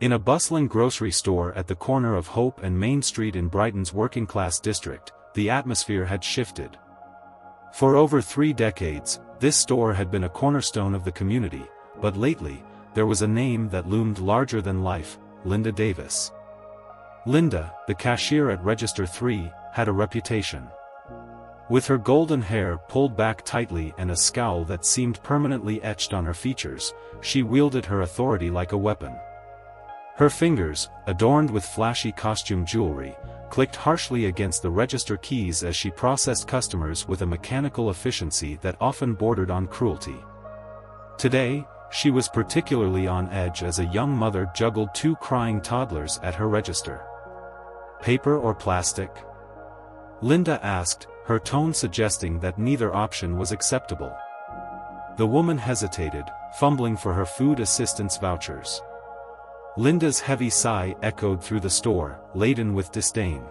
In a bustling grocery store at the corner of Hope and Main Street in Brighton's working-class district, the atmosphere had shifted. For over 3 decades, this store had been a cornerstone of the community, but lately, there was a name that loomed larger than life: Linda Davis. Linda, the cashier at Register 3, had a reputation. With her golden hair pulled back tightly and a scowl that seemed permanently etched on her features, she wielded her authority like a weapon. Her fingers, adorned with flashy costume jewelry, clicked harshly against the register keys as she processed customers with a mechanical efficiency that often bordered on cruelty. Today, she was particularly on edge as a young mother juggled 2 crying toddlers at her register. "Paper or plastic?" Linda asked, her tone suggesting that neither option was acceptable. The woman hesitated, fumbling for her food assistance vouchers. Linda's heavy sigh echoed through the store, laden with disdain.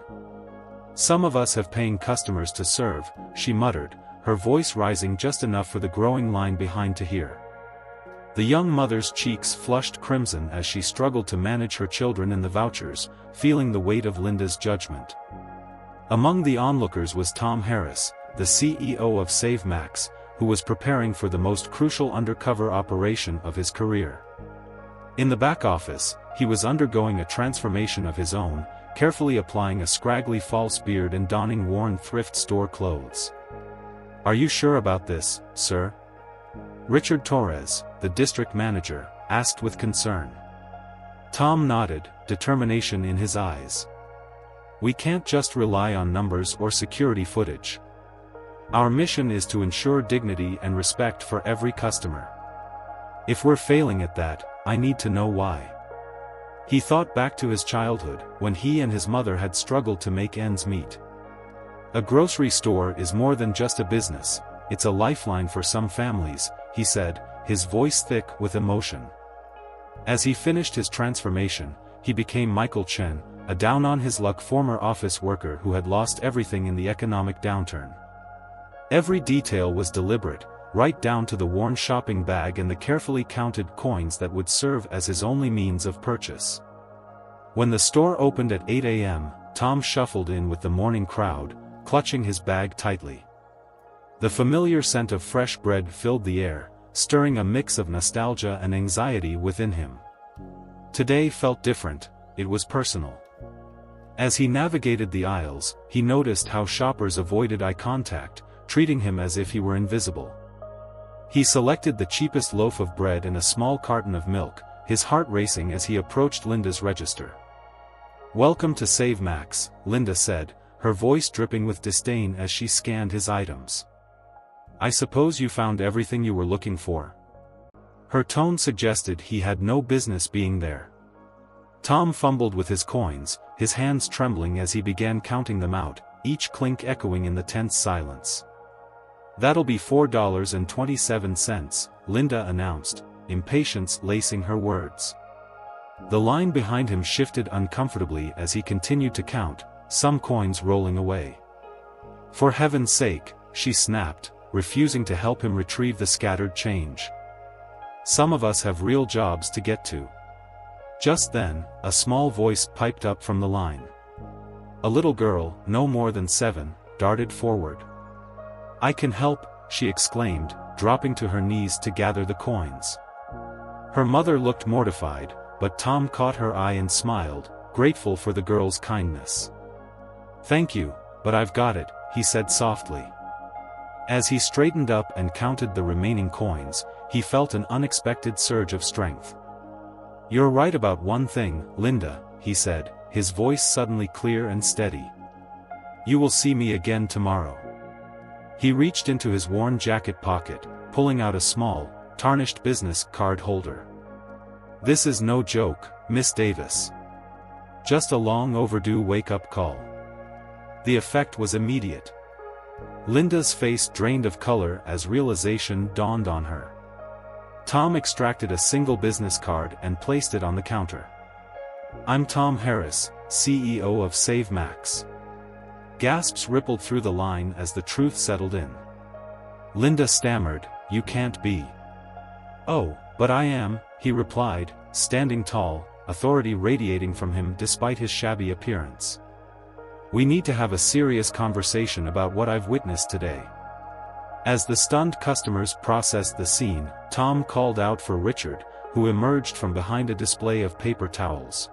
"Some of us have paying customers to serve," she muttered, her voice rising just enough for the growing line behind to hear. The young mother's cheeks flushed crimson as she struggled to manage her children and the vouchers, feeling the weight of Linda's judgment. Among the onlookers was Tom Harris, the CEO of Save Max, who was preparing for the most crucial undercover operation of his career. In the back office, he was undergoing a transformation of his own, carefully applying a scraggly false beard and donning worn thrift store clothes. "Are you sure about this, sir?" Richard Torres, the district manager, asked with concern. Tom nodded, determination in his eyes. "We can't just rely on numbers or security footage. Our mission is to ensure dignity and respect for every customer. If we're failing at that, I need to know why." He thought back to his childhood, when he and his mother had struggled to make ends meet. "A grocery store is more than just a business, it's a lifeline for some families," he said, his voice thick with emotion. As he finished his transformation, he became Michael Chen, a down-on-his-luck former office worker who had lost everything in the economic downturn. Every detail was deliberate, right down to the worn shopping bag and the carefully counted coins that would serve as his only means of purchase. When the store opened at 8 a.m., Tom shuffled in with the morning crowd, clutching his bag tightly. The familiar scent of fresh bread filled the air, stirring a mix of nostalgia and anxiety within him. Today felt different, it was personal. As he navigated the aisles, he noticed how shoppers avoided eye contact, treating him as if he were invisible. He selected the cheapest loaf of bread and a small carton of milk, his heart racing as he approached Linda's register. "Welcome to Save Max," Linda said, her voice dripping with disdain as she scanned his items. "I suppose you found everything you were looking for?" Her tone suggested he had no business being there. Tom fumbled with his coins, his hands trembling as he began counting them out, each clink echoing in the tense silence. "That'll be $4.27, Linda announced, impatience lacing her words. The line behind him shifted uncomfortably as he continued to count, some coins rolling away. "For heaven's sake," she snapped, refusing to help him retrieve the scattered change. "Some of us have real jobs to get to." Just then, a small voice piped up from the line. A little girl, no more than 7, darted forward. "I can help," she exclaimed, dropping to her knees to gather the coins. Her mother looked mortified, but Tom caught her eye and smiled, grateful for the girl's kindness. "Thank you, but I've got it," he said softly. As he straightened up and counted the remaining coins, he felt an unexpected surge of strength. "You're right about one thing, Linda," he said, his voice suddenly clear and steady. "You will see me again tomorrow." He reached into his worn jacket pocket, pulling out a small, tarnished business card holder. "This is no joke, Miss Davis. Just a long overdue wake-up call." The effect was immediate. Linda's face drained of color as realization dawned on her. Tom extracted a single business card and placed it on the counter. "I'm Tom Harris, CEO of Save Max." Gasps rippled through the line as the truth settled in. Linda stammered, "You can't be." "Oh, but I am," he replied, standing tall, authority radiating from him despite his shabby appearance. "We need to have a serious conversation about what I've witnessed today." As the stunned customers processed the scene, Tom called out for Richard, who emerged from behind a display of paper towels.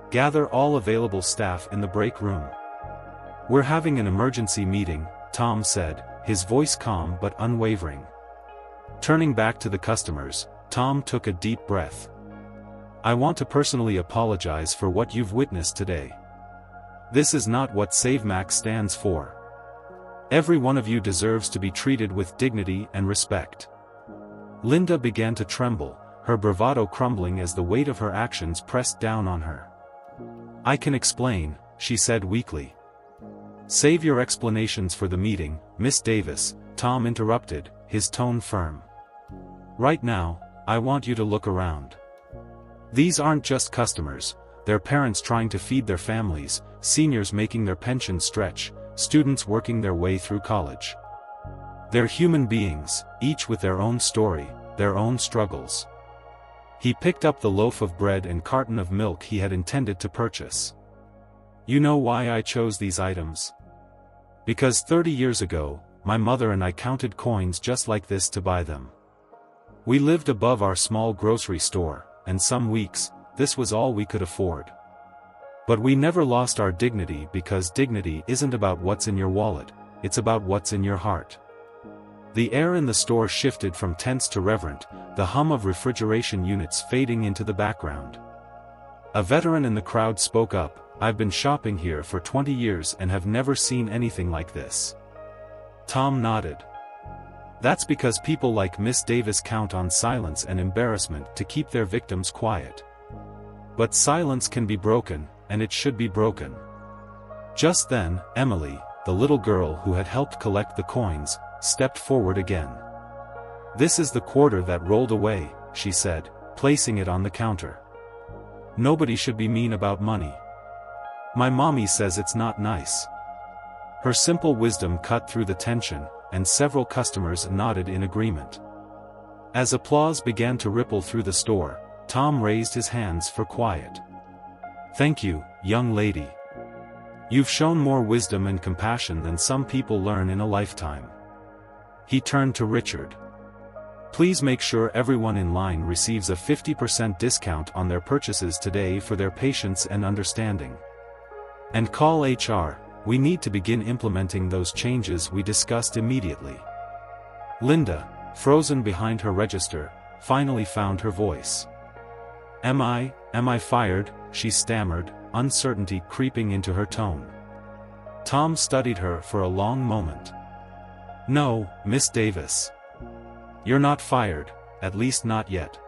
"Gather all available staff in the break room." "We're having an emergency meeting," Tom said, his voice calm but unwavering. Turning back to the customers, Tom took a deep breath. "I want to personally apologize for what you've witnessed today. This is not what SaveMax stands for. Every one of you deserves to be treated with dignity and respect." Linda began to tremble, her bravado crumbling as the weight of her actions pressed down on her. "I can explain," she said weakly. "Save your explanations for the meeting, Miss Davis," Tom interrupted, his tone firm. "Right now, I want you to look around. These aren't just customers, they're parents trying to feed their families, seniors making their pensions stretch, students working their way through college. They're human beings, each with their own story, their own struggles." He picked up the loaf of bread and carton of milk he had intended to purchase. "You know why I chose these items? Because 30 years ago, my mother and I counted coins just like this to buy them. We lived above our small grocery store, and some weeks, this was all we could afford. But we never lost our dignity because dignity isn't about what's in your wallet, it's about what's in your heart." The air in the store shifted from tense to reverent, the hum of refrigeration units fading into the background. A veteran in the crowd spoke up, "I've been shopping here for 20 years and have never seen anything like this." Tom nodded. "That's because people like Miss Davis count on silence and embarrassment to keep their victims quiet. But silence can be broken, and it should be broken." Just then, Emily, the little girl who had helped collect the coins, stepped forward again. "This is the quarter that rolled away," she said, placing it on the counter. "Nobody should be mean about money. My mommy says it's not nice." Her simple wisdom cut through the tension, and several customers nodded in agreement. As applause began to ripple through the store, Tom raised his hands for quiet. "Thank you, young lady. You've shown more wisdom and compassion than some people learn in a lifetime." He turned to Richard. "Please make sure everyone in line receives a 50% discount on their purchases today for their patience and understanding. And call HR, we need to begin implementing those changes we discussed immediately." Linda, frozen behind her register, finally found her voice. Am I fired?" she stammered, uncertainty creeping into her tone. Tom studied her for a long moment. "No, Miss Davis. You're not fired, at least not yet.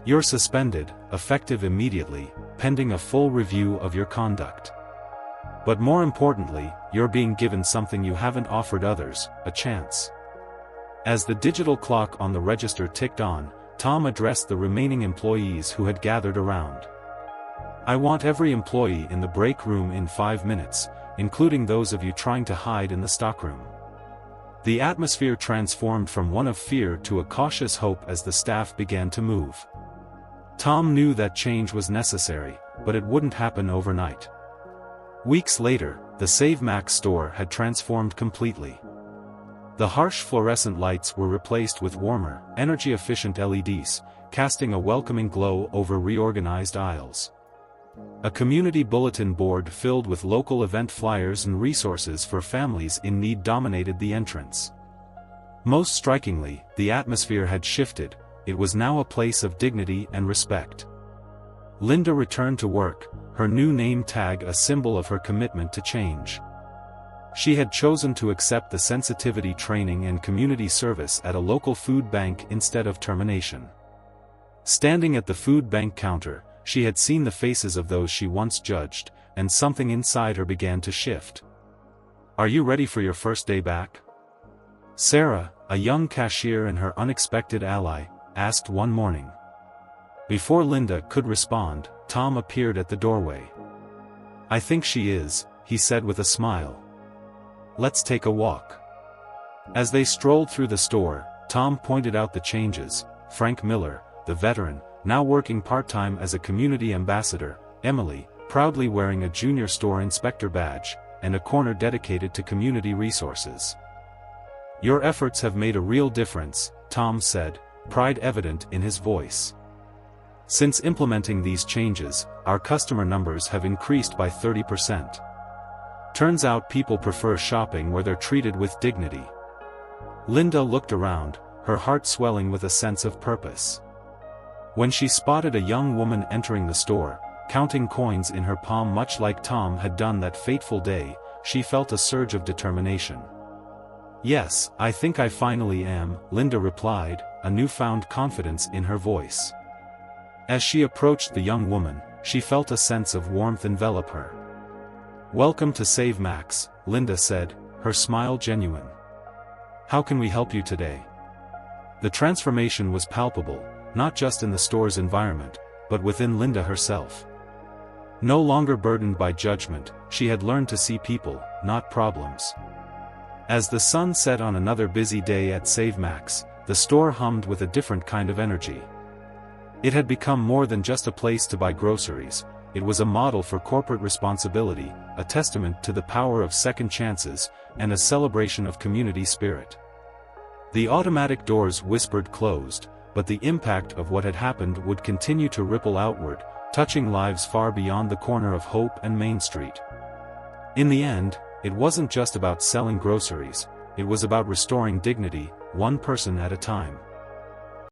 You're suspended, effective immediately, pending a full review of your conduct. But more importantly, you're being given something you haven't offered others, a chance." As the digital clock on the register ticked on, Tom addressed the remaining employees who had gathered around. "I want every employee in the break room in 5 minutes, including those of you trying to hide in the stockroom." The atmosphere transformed from one of fear to a cautious hope as the staff began to move. Tom knew that change was necessary, but it wouldn't happen overnight. Weeks later, the SaveMax store had transformed completely. The harsh fluorescent lights were replaced with warmer, energy-efficient LEDs, casting a welcoming glow over reorganized aisles. A community bulletin board filled with local event flyers and resources for families in need dominated the entrance. Most strikingly, the atmosphere had shifted, it was now a place of dignity and respect. Linda returned to work, her new name tag a symbol of her commitment to change. She had chosen to accept the sensitivity training and community service at a local food bank instead of termination. Standing at the food bank counter, she had seen the faces of those she once judged, and something inside her began to shift. "Are you ready for your first day back?" Sarah, a young cashier and her unexpected ally, asked one morning. Before Linda could respond, Tom appeared at the doorway. "I think she is," he said with a smile. "Let's take a walk." As they strolled through the store, Tom pointed out the changes. Frank Miller, the veteran, now working part-time as a community ambassador, Emily, proudly wearing a junior store inspector badge, and a corner dedicated to community resources. "Your efforts have made a real difference," Tom said, pride evident in his voice. "Since implementing these changes, our customer numbers have increased by 30%. Turns out people prefer shopping where they're treated with dignity." Linda looked around, her heart swelling with a sense of purpose. When she spotted a young woman entering the store, counting coins in her palm much like Tom had done that fateful day, she felt a surge of determination. "Yes, I think I finally am," Linda replied, a newfound confidence in her voice. As she approached the young woman, she felt a sense of warmth envelop her. "Welcome to Save Max," Linda said, her smile genuine. "How can we help you today?" The transformation was palpable, not just in the store's environment, but within Linda herself. No longer burdened by judgment, she had learned to see people, not problems. As the sun set on another busy day at Save Max, the store hummed with a different kind of energy. It had become more than just a place to buy groceries, it was a model for corporate responsibility, a testament to the power of second chances, and a celebration of community spirit. The automatic doors whispered closed, but the impact of what had happened would continue to ripple outward, touching lives far beyond the corner of Hope and Main Street. In the end, it wasn't just about selling groceries, it was about restoring dignity, one person at a time.